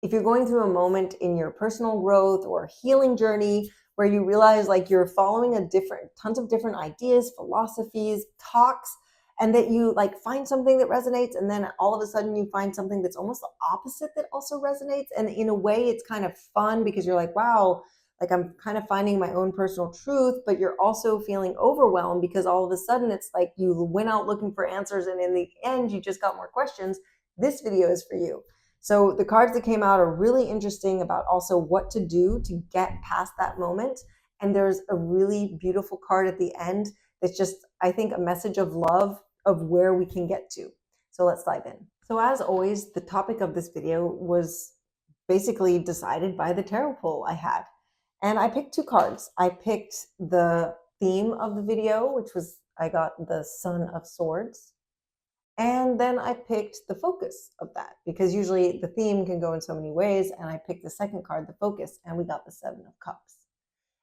if you're going through a moment in your personal growth or healing journey where you realize like you're following tons of different ideas, philosophies, talks, and that you like find something that resonates, and then all of a sudden you find something that's almost the opposite that also resonates. And in a way, it's kind of fun because you're like, wow, like I'm kind of finding my own personal truth, but you're also feeling overwhelmed because all of a sudden it's like you went out looking for answers and in the end you just got more questions. This video is for you. So the cards that came out are really interesting about also what to do to get past that moment. And there's a really beautiful card at the end that's just, I think, a message of love of where we can get to. So let's dive in. So as always, the topic of this video was basically decided by the tarot pull I had. And I picked two cards. I picked the theme of the video, which was, I got the Son of Swords. And then I picked the focus of that because usually the theme can go in so many ways. And I picked the second card, the focus, and we got the Seven of Cups.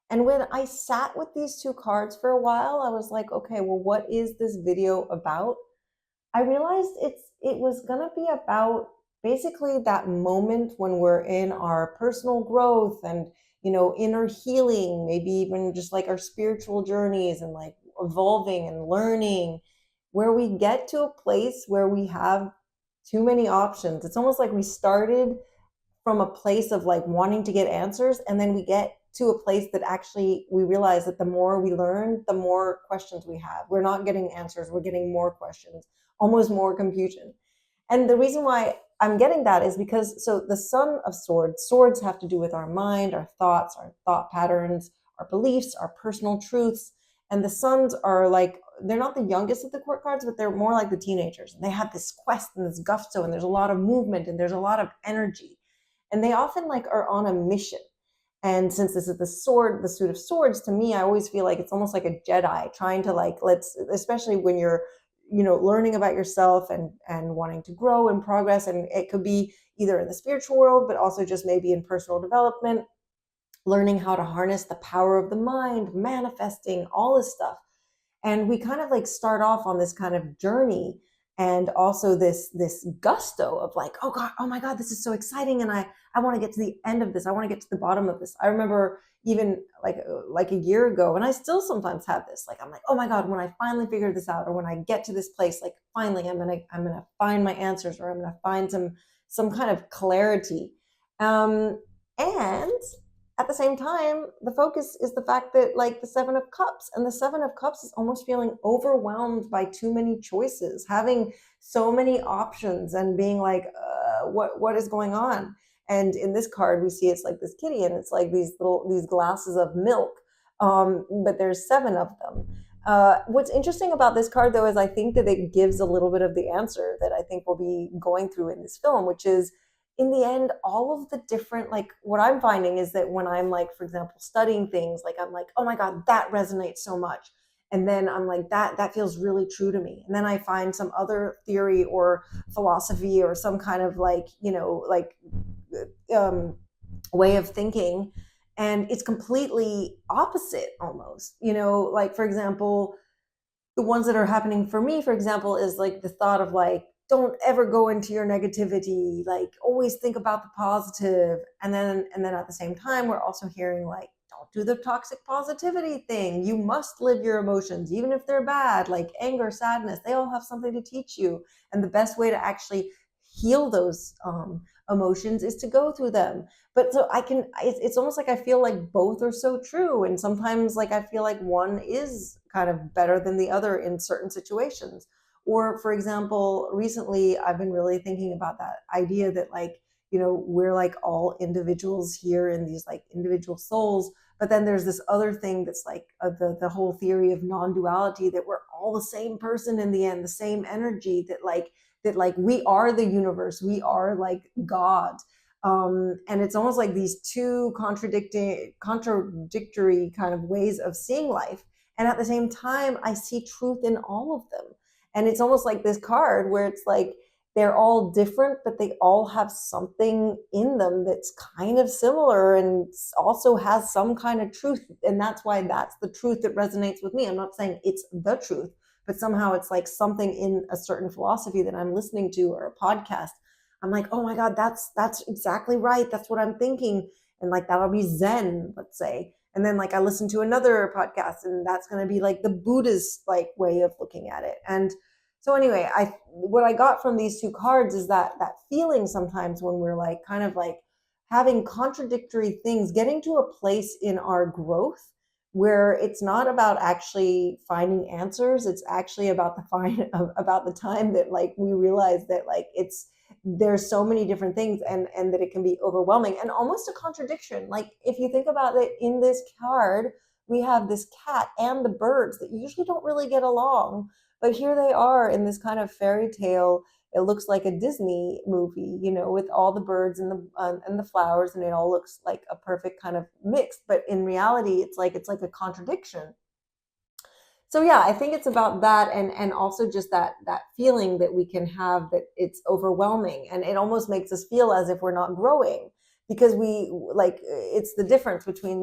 And when I sat with these two cards for a while, I was like, okay, well, what is this video about? I realized it was going to be about basically that moment when we're in our personal growth and, inner healing, maybe even just like our spiritual journeys and like evolving and learning, where we get to a place where we have too many options. It's almost like we started from a place of like wanting to get answers, and then we get to a place that actually we realize that the more we learn, the more questions we have. We're not getting answers, we're getting more questions, almost more confusion. And the reason why I'm getting that is because, so the Son of Swords have to do with our mind, our thoughts, our thought patterns, our beliefs, our personal truths. And the Sons are like, they're not the youngest of the court cards, but they're more like the teenagers. And they have this quest and this gusto, and there's a lot of movement and there's a lot of energy. And they often like are on a mission. And since this is the suit of swords, to me, I always feel like it's almost like a Jedi trying to like, especially when you're, learning about yourself and wanting to grow and progress. And it could be either in the spiritual world, but also just maybe in personal development, learning how to harness the power of the mind, manifesting, all this stuff. And we kind of like start off on this kind of journey, and also this gusto of like, oh god, oh my god, this is so exciting, and I want to get to the end of this, I want to get to the bottom of this. I remember even like a year ago, and I still sometimes have this, like I'm like, oh my god, when I finally figure this out, or when I get to this place, like finally I'm gonna find my answers, or I'm gonna find some kind of clarity. And at the same time, the focus is the fact that like the Seven of Cups, and the Seven of Cups is almost feeling overwhelmed by too many choices, having so many options and being like, what is going on? And in this card, we see it's like this kitty, and it's like these glasses of milk, but there's seven of them. What's interesting about this card, though, is I think that it gives a little bit of the answer that I think we'll be going through in this film, which is, in the end, all of the different, like what I'm finding is that when I'm like, for example, studying things, like I'm like, oh my god, that resonates so much, and then I'm like, that feels really true to me, and then I find some other theory or philosophy or some kind of like, way of thinking, and it's completely opposite almost, like for example, the ones that are happening for me, for example, is like the thought of like, don't ever go into your negativity, like always think about the positive. And then at the same time, we're also hearing like, don't do the toxic positivity thing, you must live your emotions even if they're bad, like anger, sadness, they all have something to teach you, and the best way to actually heal those emotions is to go through them. But so it's almost like I feel like both are so true, and sometimes like I feel like one is kind of better than the other in certain situations. Or for example, recently I've been really thinking about that idea that like, we're like all individuals here in these like individual souls, but then there's this other thing that's like the whole theory of non-duality, that we're all the same person in the end, the same energy, that we are the universe, we are like God. And it's almost like these two contradictory kind of ways of seeing life, and at the same time I see truth in all of them. And it's almost like this card where it's like they're all different, but they all have something in them that's kind of similar and also has some kind of truth. And that's why that's the truth that resonates with me. I'm not saying it's the truth, but somehow it's like something in a certain philosophy that I'm listening to, or a podcast I'm like, oh my God, that's exactly right. That's what I'm thinking. And like, that'll be Zen, let's say. And then like I listen to another podcast and that's going to be like the Buddhist like way of looking at it. And so anyway, what I got from these two cards is that feeling sometimes when we're like kind of like having contradictory things, getting to a place in our growth where it's not about actually finding answers. It's actually about about the time that like we realize that like there's so many different things and that it can be overwhelming and almost a contradiction. Like if you think about it, in this card, we have this cat and the birds that usually don't really get along, but here they are in this kind of fairy tale. It looks like a Disney movie, with all the birds and the flowers, and it all looks like a perfect kind of mix. But in reality, it's like a contradiction. So yeah, I think it's about that, and also just that feeling that we can have that it's overwhelming, and it almost makes us feel as if we're not growing because we like it's the difference between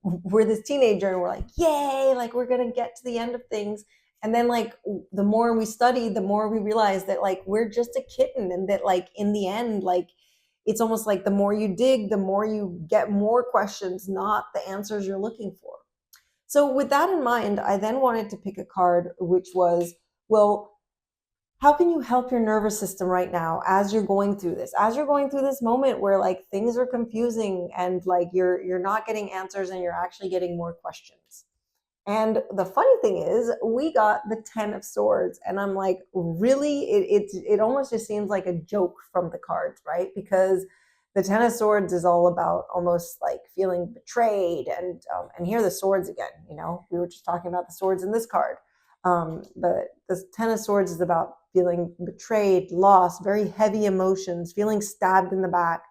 we're this teenager and we're like, yay, like we're gonna get to the end of things, and then like the more we study, the more we realize that like we're just a kitten, and that like in the end, like it's almost like the more you dig, the more you get more questions, not the answers you're looking for. So with that in mind, I then wanted to pick a card which was, well, how can you help your nervous system right now as you're going through this? As you're going through this moment where like things are confusing and like you're not getting answers and you're actually getting more questions. And the funny thing is, we got the 10 of Swords, and I'm like, really? It almost just seems like a joke from the cards, right? Because the 10 of Swords is all about almost like feeling betrayed, and here are the swords again. We were just talking about the swords in this card, but the 10 of Swords is about feeling betrayed, lost, very heavy emotions, feeling stabbed in the back.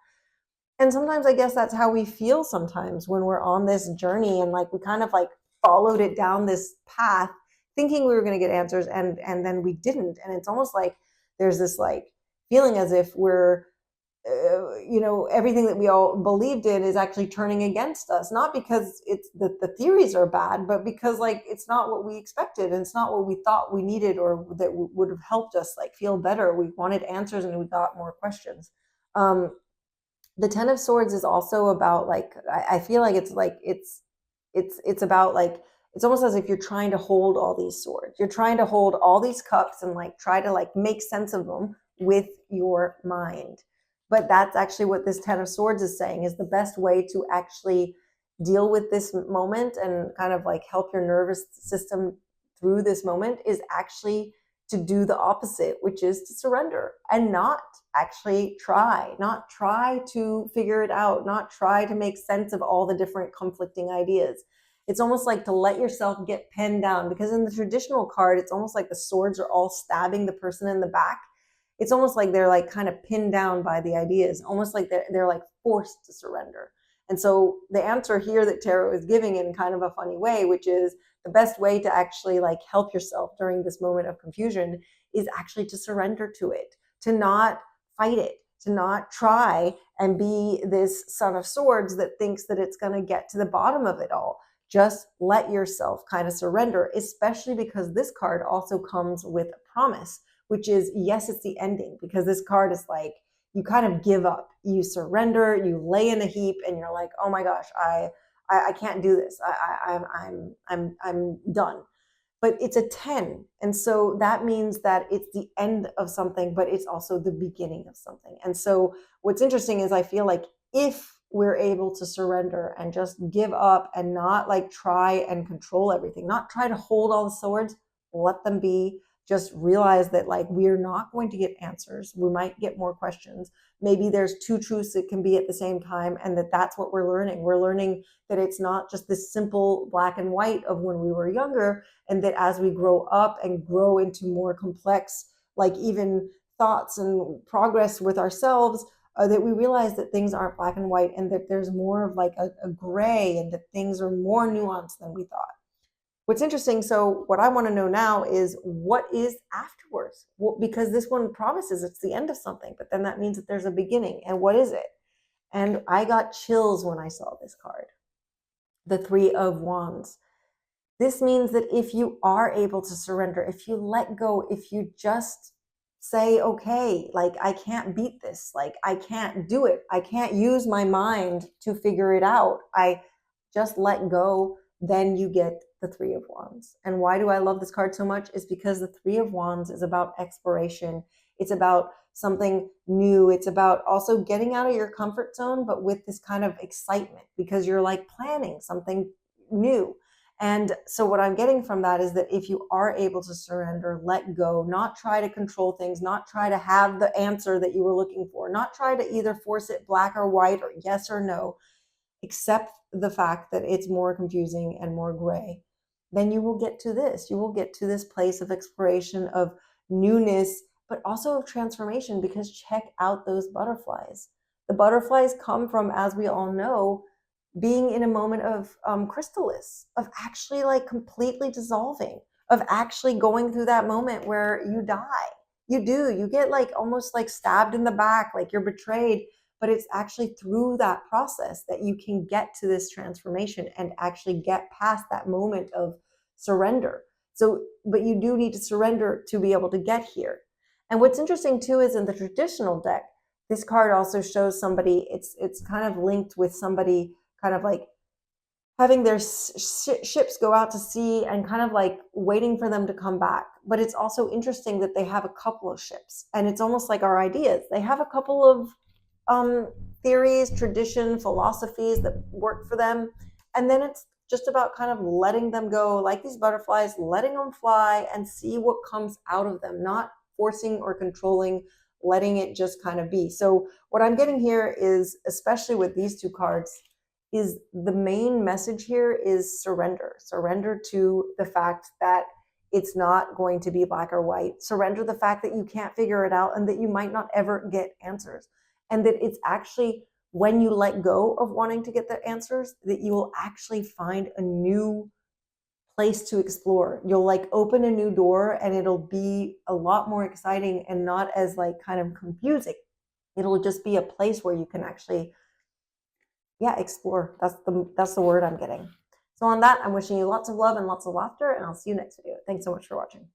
And sometimes I guess that's how we feel sometimes when we're on this journey, and like we kind of like followed it down this path thinking we were going to get answers, and then we didn't. And it's almost like there's this like feeling as if we're everything that we all believed in is actually turning against us, not because it's the theories are bad, but because like it's not what we expected, and it's not what we thought we needed or that would have helped us like feel better. We wanted answers and we got more questions. The 10 of Swords is also about like I feel like it's about like it's almost as if you're trying to hold all these swords. You're trying to hold all these cups and like try to like make sense of them with your mind. But that's actually what this 10 of Swords is saying, is the best way to actually deal with this moment and kind of like help your nervous system through this moment is actually to do the opposite, which is to surrender and not actually not try to figure it out, not try to make sense of all the different conflicting ideas. It's almost like to let yourself get pinned down, because in the traditional card, it's almost like the swords are all stabbing the person in the back. It's almost like they're like kind of pinned down by the ideas, almost like they're like forced to surrender. And so the answer here that tarot is giving in kind of a funny way, which is the best way to actually like help yourself during this moment of confusion is actually to surrender to it, to not fight it, to not try and be this Son of Swords that thinks that it's going to get to the bottom of it all. Just let yourself kind of surrender, especially because this card also comes with a promise, which is, yes, it's the ending, because this card is like, you kind of give up, you surrender, you lay in a heap, and you're like, oh my gosh, I can't do this. I'm done. But it's a 10. And so that means that it's the end of something, but it's also the beginning of something. And so what's interesting is I feel like if we're able to surrender and just give up and not like try and control everything, not try to hold all the swords, let them be. Just realize that like we're not going to get answers. We might get more questions. Maybe there's two truths that can be at the same time, and that's what we're learning. We're learning that it's not just this simple black and white of when we were younger, and that as we grow up and grow into more complex, like even thoughts and progress with ourselves, that we realize that things aren't black and white, and that there's more of like a gray, and that things are more nuanced than we thought. What's interesting, so what I want to know now is what is afterwards? Well, because this one promises it's the end of something, but then that means that there's a beginning. And what is it? And I got chills when I saw this card, the Three of Wands. This means that if you are able to surrender, if you let go, if you just say, okay, like I can't beat this. Like I can't do it. I can't use my mind to figure it out. I just let go. Then you get the Three of Wands. And why do I love this card so much? Is because the Three of Wands is about exploration. It's about something new. It's about also getting out of your comfort zone, but with this kind of excitement because you're like planning something new. And so what I'm getting from that is that if you are able to surrender, let go, not try to control things, not try to have the answer that you were looking for, not try to either force it black or white or yes or no, accept the fact that it's more confusing and more gray, then you will get to this. You will get to this place of exploration, of newness, but also of transformation, because check out those butterflies. The butterflies come from, as we all know, being in a moment of chrysalis, of actually like completely dissolving, of actually going through that moment where you die. You get like almost like stabbed in the back, like you're betrayed, but it's actually through that process that you can get to this transformation and actually get past that moment of surrender. So, but you do need to surrender to be able to get here. And what's interesting too is in the traditional deck, this card also shows somebody, it's kind of linked with somebody kind of like having their ships go out to sea and kind of like waiting for them to come back. But it's also interesting that they have a couple of ships, and it's almost like our ideas. They have a couple of theories, tradition, philosophies that work for them. And then it's just about kind of letting them go, like these butterflies, letting them fly and see what comes out of them, not forcing or controlling, letting it just kind of be. So what I'm getting here is, especially with these two cards, is the main message here is surrender. Surrender to the fact that it's not going to be black or white. Surrender the fact that you can't figure it out and that you might not ever get answers. And that it's actually when you let go of wanting to get the answers that you will actually find a new place to explore. You'll like open a new door and it'll be a lot more exciting and not as like kind of confusing. It'll just be a place where you can actually, yeah, explore. That's the word I'm getting. So on that, I'm wishing you lots of love and lots of laughter, and I'll see you next video. Thanks so much for watching.